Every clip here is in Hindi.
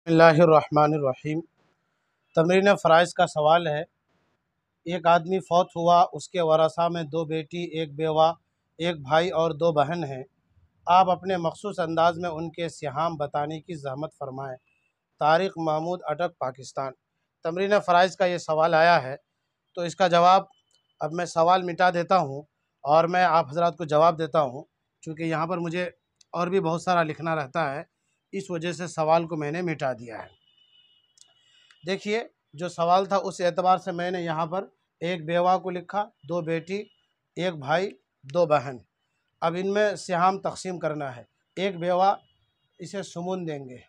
बिस्मिल्लाहिर्रहमानिर्रहीम। तमरीन फ़राइज़ का सवाल है। एक आदमी फ़ौत हुआ, उसके वरसा में दो बेटी, एक बेवा, एक भाई और दो बहन हैं। आप अपने मख़सूस अंदाज़ में उनके सिहाम बताने की ज़हमत फ़रमाएँ। तारिक महमूद, अटक, पाकिस्तान। तमरीन फ़राइज़ का ये सवाल आया है, तो इसका जवाब अब मैं सवाल मिटा देता हूँ और मैं आप हज़रात को जवाब देता हूँ। चूँकि यहाँ पर मुझे और भी बहुत सारा लिखना रहता है, इस वजह से सवाल को मैंने मिटा दिया है। देखिए, जो सवाल था उस एतबार से मैंने यहाँ पर एक बेवा को लिखा, दो बेटी, एक भाई, दो बहन। अब इनमें सिहाम तकसीम करना है। एक बेवा, इसे सुमुन देंगे।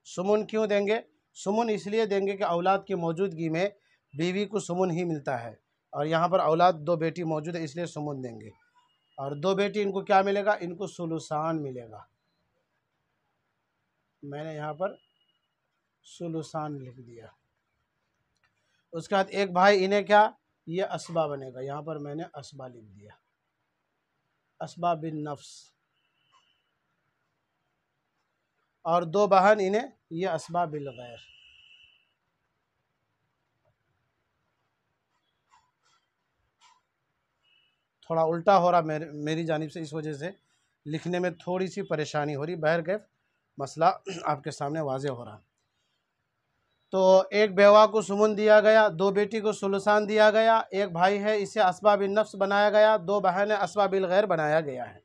सुमुन क्यों देंगे? सुमुन इसलिए देंगे कि औलाद की मौजूदगी में बीवी को सुमुन ही मिलता है, और यहाँ पर औलाद दो बेटी मौजूद है, इसलिए सुमुन देंगे। और दो बेटी, इनको क्या मिलेगा? इनको सुलुसान मिलेगा। मैंने यहाँ पर सुलुसान लिख दिया। उसके बाद एक भाई, इन्हें क्या? ये असबा बनेगा। यहाँ पर मैंने असबा लिख दिया, असबा बिन नफ्स। और दो बहन, इन्हें ये असबा बिल गैर। थोड़ा उल्टा हो रहा मेरी जानिब से, इस वजह से लिखने में थोड़ी सी परेशानी हो रही। बहरकैफ मसला आपके सामने वाज़े हो रहा। तो एक बेवा को सुमुन दिया गया, दो बेटी को सुलुसान दिया गया, एक भाई है इसे असबा बिन नफ्स बनाया गया, दो बहन असबा बिल गैर बनाया गया है।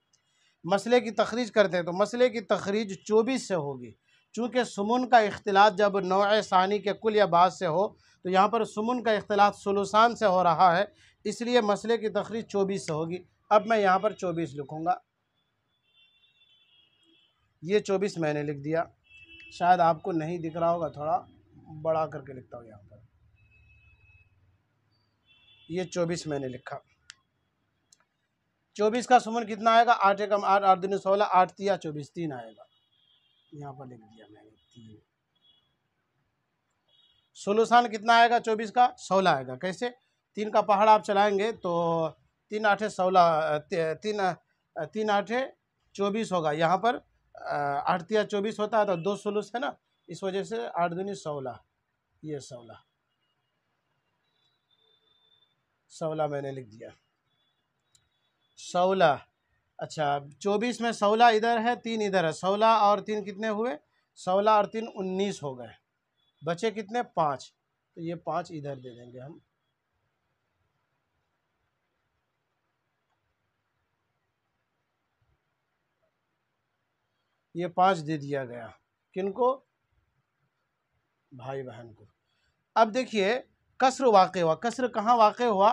मसले की तखरीज करते हैं, तो मसले की तखरीज 24 से होगी। चूँकि सुमुन का इख्तिलात जब नौए सानी के कुल या बाद से हो, तो यहाँ पर सुमुन का इख्तिलात सुलुसान से हो रहा है, इसलिए मसले की तखरीज 24 से होगी। अब मैं यहाँ पर 24 लिखूँगा। ये 24 मैंने लिख दिया। शायद आपको नहीं दिख रहा होगा, थोड़ा बड़ा करके लिखता हूँ यहाँ पर। ये 24 मैंने लिखा। 24 का सुमन कितना आएगा? 8 एकम 8, 8 दूनी 16, 8 तिया 24, 3 आएगा। यहाँ पर लिख दिया मैंने 3। सुलुसान कितना आएगा? 24 का 16 आएगा। कैसे? 3 का पहाड़ आप चलाएंगे तो 3 आठे 16, 3 आठे 24 होगा। यहाँ पर 8 तिया 24 होता है, तो 2 सुलुस है ना, इस वजह से 8 दूनी 16, ये 16 मैंने लिख दिया। 16, अच्छा 24 में 16 इधर है, 3 इधर है। 16 और 3 कितने हुए? 16 और 3 19 हो गए। बचे कितने? 5। तो ये 5 इधर दे देंगे हम। ये 5 दे दिया गया। किनको? भाई बहन को। अब देखिए, कसर वाक़ हुआ। कसर कहाँ वाक़ हुआ?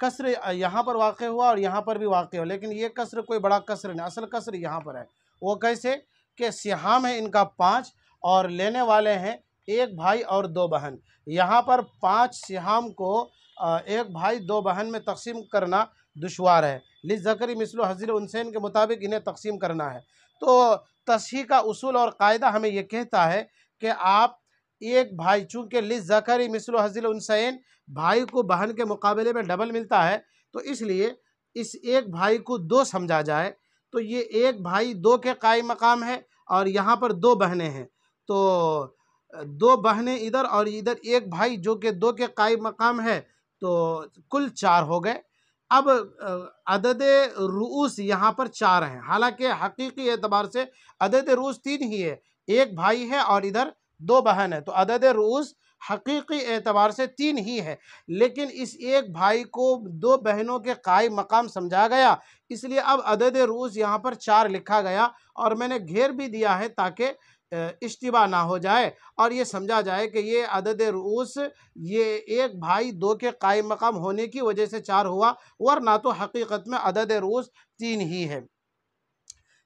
कसर यहाँ पर वाक़ हुआ और यहाँ पर भी वाक़ हुआ, लेकिन ये कसर कोई बड़ा कसर नहीं, असल कसर यहाँ पर है। वो कैसे? कि सिहाम है इनका 5 और लेने वाले हैं एक भाई और दो बहन। यहाँ पर 5 सिहाम को एक भाई दो बहन में तकसीम करना दुश्वार है। लिज़्ज़करी मिस्लु हज़्ज़िल उन्सैन के मुताबिक इन्हें तकसीम करना है। तो तस्हीह का उसूल और कायदा हमें यह कहता है कि आप एक भाई, चूँकि लिज़्ज़करी मिस्लु हज़्ज़िल उन्सैन, भाई को बहन के मुकाबले में डबल मिलता है, तो इसलिए इस एक भाई को 2 समझा जाए। तो ये एक भाई 2 के कायम मकाम है और यहाँ पर 2 बहनें हैं। तो 2 बहनें इधर और इधर एक भाई जो कि 2 के कायम मकाम है, तो कुल 4 हो गए। अब अदद रूस यहाँ पर 4 हैं, हालांकि हकीकी एतबार से अदद रूस 3 ही है। एक भाई है और इधर 2 बहन है, तो अदद रूस हकीकी एतबार से 3 ही है। लेकिन इस एक भाई को 2 बहनों के कायम मकाम समझा गया, इसलिए अब अदद रूस यहाँ पर 4 लिखा गया। और मैंने घेर भी दिया है ताकि इश्तिबा ना हो जाए और ये समझा जाए कि ये अदद रूस ये एक भाई 2 के कायम मकाम होने की वजह से 4 हुआ, वरना तो हकीकत में अदद रूस 3 ही है।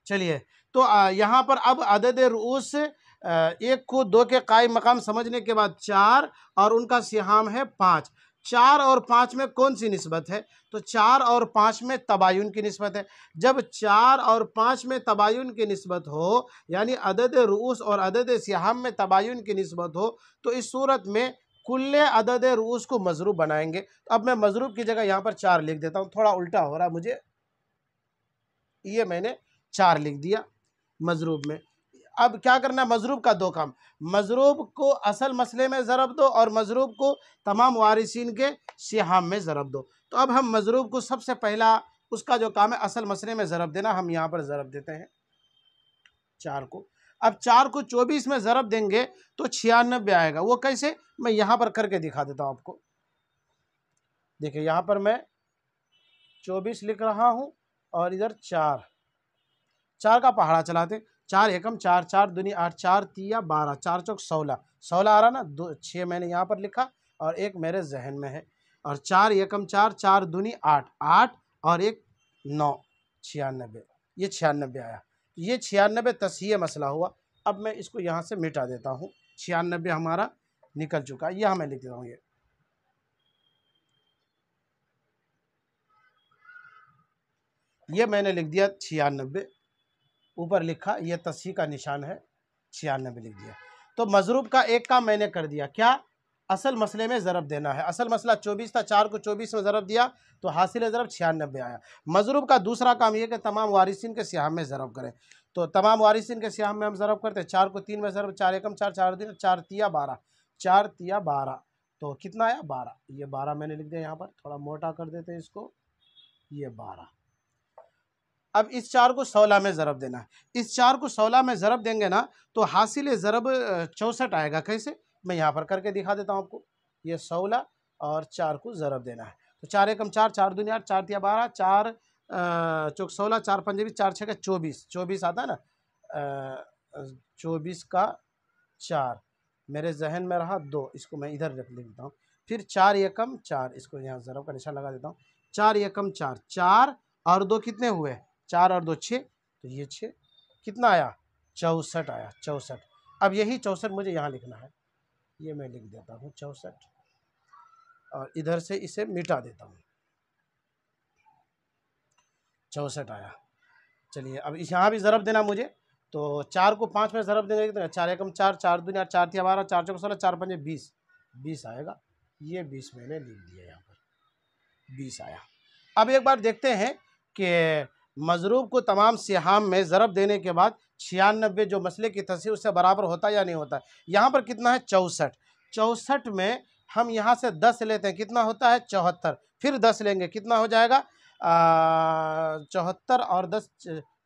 चलिए, तो यहाँ पर अब अदद रूस एक को 2 के कायम मकाम समझने के बाद 4 और उनका सिहाम है 5। 4 और 5 में कौन सी निस्बत है? तो 4 और 5 में तबायुन की निस्बत है। जब 4 और 5 में तबायुन की निस्बत हो, यानी अदद रूस और अदद सिहाम में तबायुन की निस्बत हो, तो इस सूरत में कुल्ले अदद रूस को मजरूब बनाएंगे। तो अब मैं मजरूब की जगह यहाँ पर 4 लिख देता हूँ। थोड़ा उल्टा हो रहा मुझे, ये मैंने 4 लिख दिया मजरूब में। अब क्या करना है, मजरूब का दो काम, मजरूब को असल मसले में ज़रब दो और मजरूब को तमाम वारिसीन के सिहाम में ज़रब दो। तो अब हम मजरूब को सबसे पहला उसका जो काम है असल मसले में ज़रब देना, हम यहाँ पर ज़रब देते हैं 4 को। अब 4 को 24 में ज़रब देंगे तो 96 आएगा। वो कैसे, मैं यहाँ पर करके दिखा देता हूँ आपको। देखिए यहाँ पर मैं 24 लिख रहा हूँ और इधर 4 का पहाड़ा चलाते, 4 एकम 4, 4 दूनी 8, 4 तिया 12, 4 चौक 16, 16 आ रहा ना, 6 मैंने यहाँ पर लिखा और एक मेरे जहन में है, और 4 एकम 4, 4 दूनी 8, 8 और एक 9, 96, ये 96 आया। ये 96 तस्हीह मसला हुआ। अब मैं इसको यहाँ से मिटा देता हूँ, 96 हमारा निकल चुका है। यह मैं लिख देता हूँ, ये मैंने लिख दिया 96, ऊपर लिखा, ये तस्हीह का निशान है, 96 लिख दिया। तो मजरूब का एक काम मैंने कर दिया, क्या, असल मसले में ज़रब देना है। असल मसला 24 था, 4 को 24 में ज़रब दिया तो हासिल ज़रब 96 आया। मजरूब का दूसरा काम ये कि तमाम वारिसीन के सिहाम में ज़रब करें। तो तमाम वारिसीन के सिहाम में हम ज़रब करते हैं, 4 को 3 में ज़रब, 4 एकम 4, 4 दिन 4 तिया 12, 4 तिया 12, तो कितना आया 12। ये 12 मैंने लिख दिया यहाँ पर, थोड़ा मोटा कर देते हैं इसको, ये 12। अब इस 4 को 16 में ज़रब देना है। इस 4 को 16 में ज़रब देंगे ना तो हासिल ज़रब 64 आएगा। कैसे, मैं यहाँ पर करके दिखा देता हूँ आपको। ये 16 और 4 को ज़रब देना है, तो 4 एकम 4, 4 दूनी 8, 4 तिया 12, 4 चौक 16, 4 पंजे 20, 4 छः 24, 24 आता है ना, 24 का 4 मेरे जहन में रहा 2, इसको मैं इधर लिख देता हूँ। फिर 4 एकम 4, इसको यहाँ ज़रब का निशान लगा देता हूँ। 4 एकम 4, 4 और 2 कितने हुए, 4 और 2 6, तो ये 6 कितना आया, 64 आया, 64। अब यही 64 मुझे यहाँ लिखना है, ये मैं लिख देता हूँ 64 और इधर से इसे मिटा देता हूँ, 64 आया। चलिए अब इस यहाँ भी ज़रब देना मुझे, तो 4 को 5 में ज़रब देंगे तो 4 एकम 4, 4 दूनी 8, 4 तिया 12, 4 चौक 16, 4 पंजे 20, 20 आएगा। ये 20 मैंने लिख दिया यहाँ पर, 20 आया। अब एक बार देखते हैं कि मजरूब को तमाम सिहाम में ज़रब देने के बाद 96 जो मसले की तस्हीह उससे बराबर होता या नहीं होता। यहाँ पर कितना है 64, 64 में हम यहाँ से 10 लेते हैं, कितना होता है 74, फिर 10 लेंगे कितना हो जाएगा 74 और 10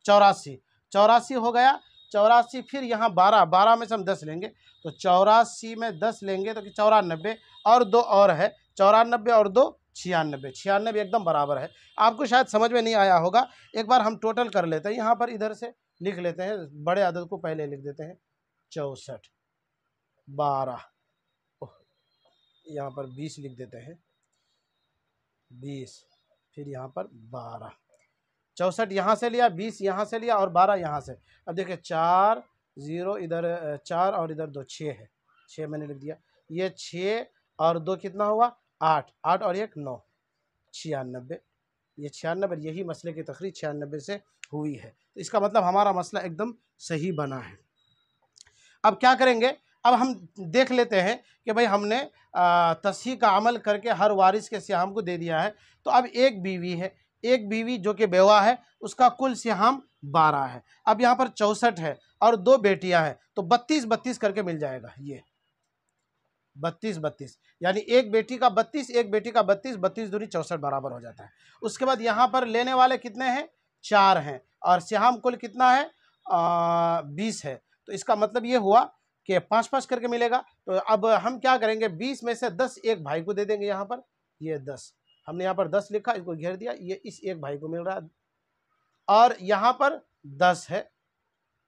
84, 84 हो गया, 84 फिर यहाँ 12, 12 में से हम 10 लेंगे तो 84 में 10 लेंगे तो 94 और 2 और है, 94 और 2 96, 96 एकदम बराबर है। आपको शायद समझ में नहीं आया होगा, एक बार हम टोटल कर लेते हैं। यहाँ पर इधर से लिख लेते हैं, बड़े अदद को पहले लिख देते हैं, 64, 12, यहाँ पर 20 लिख देते हैं, 20, फिर यहाँ पर 12, 64 यहाँ से लिया, 20 यहाँ से लिया और 12 यहाँ से। अब देखिए 4 0 इधर 4 और इधर 2 6 है, 6 मैंने लिख दिया। ये 6 और 2 कितना हुआ 8, 8 और 1 9, 96। ये 96, यही मसले की तखरीज 96 से हुई है। तो इसका मतलब हमारा मसला एकदम सही बना है। अब क्या करेंगे, अब हम देख लेते हैं कि भाई हमने तस्हीह का अमल करके हर वारिस के सिहाम को दे दिया है। तो अब एक बीवी है, एक बीवी जो कि बेवा है, उसका कुल सिहाम 12 है। अब यहाँ पर 64 है और 2 बेटियां हैं, तो 32 32 करके मिल जाएगा। ये 32 32 यानी एक बेटी का 32, एक बेटी का 32, 32 दूनी 64 बराबर हो जाता है। उसके बाद यहाँ पर लेने वाले कितने हैं 4 हैं और सिहाम कुल कितना है 20 है। तो इसका मतलब ये हुआ कि 5 5 करके मिलेगा। तो अब हम क्या करेंगे, 20 में से 10 एक भाई को दे देंगे। यहाँ पर ये 10 हमने यहाँ पर 10 लिखा, इसको घेर दिया, ये इस एक भाई को मिल रहा है। और यहाँ पर 10 है,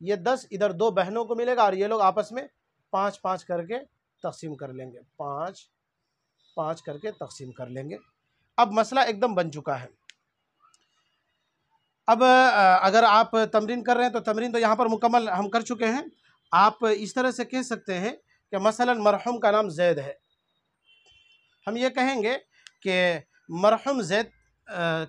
ये 10 इधर 2 बहनों को मिलेगा और ये लोग आपस में 5 5 करके तकसीम कर लेंगे, 5 5 करके तकसीम कर लेंगे। अब मसला एकदम बन चुका है। अब अगर आप तमरीन कर रहे हैं तो तमरीन तो यहाँ पर मुकम्मल हम कर चुके हैं। आप इस तरह से कह सकते हैं कि मसलन मरहूम का नाम जैद है, हम ये कहेंगे कि मरहूम जैद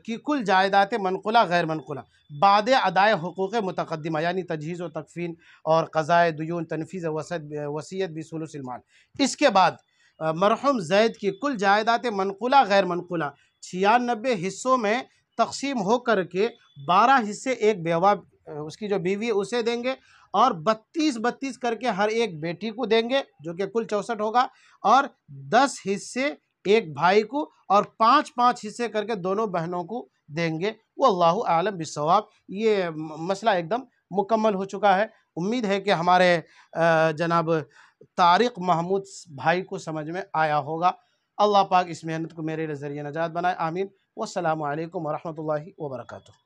की कुल जायदात मनकुला गैर मनकुला बाद अदाए हुकूक़ मुतक़द्दिमा यानी तजहीज़ व तकफ़ीन और क़ज़ाए दुयून तनफ़ीज़ वसीयत बिसुलुसिल माल, इसके बाद मरहूम जैद की कुल जायदात मनकुला गैर मनकुला 96 हिस्सों में तकसीम हो कर के 12 हिस्से एक बेवा उसकी जो बीवी है उसे देंगे, और 32-32 करके हर एक बेटी को देंगे, जो कि कुल 64 होगा, और 10 हिस्से एक भाई को, और 5-5 हिस्से करके दोनों बहनों को देंगे। वल्लाहु आलम बिस्सवाब। ये मसला एकदम मुकम्मल हो चुका है। उम्मीद है कि हमारे जनाब तारिक महमूद भाई को समझ में आया होगा। अल्लाह पाक इस मेहनत को मेरे ज़रिए नजात बनाए, आमीन। वस्सलामु अलैकुम वरहमतुल्लाहि वबरकातुहू।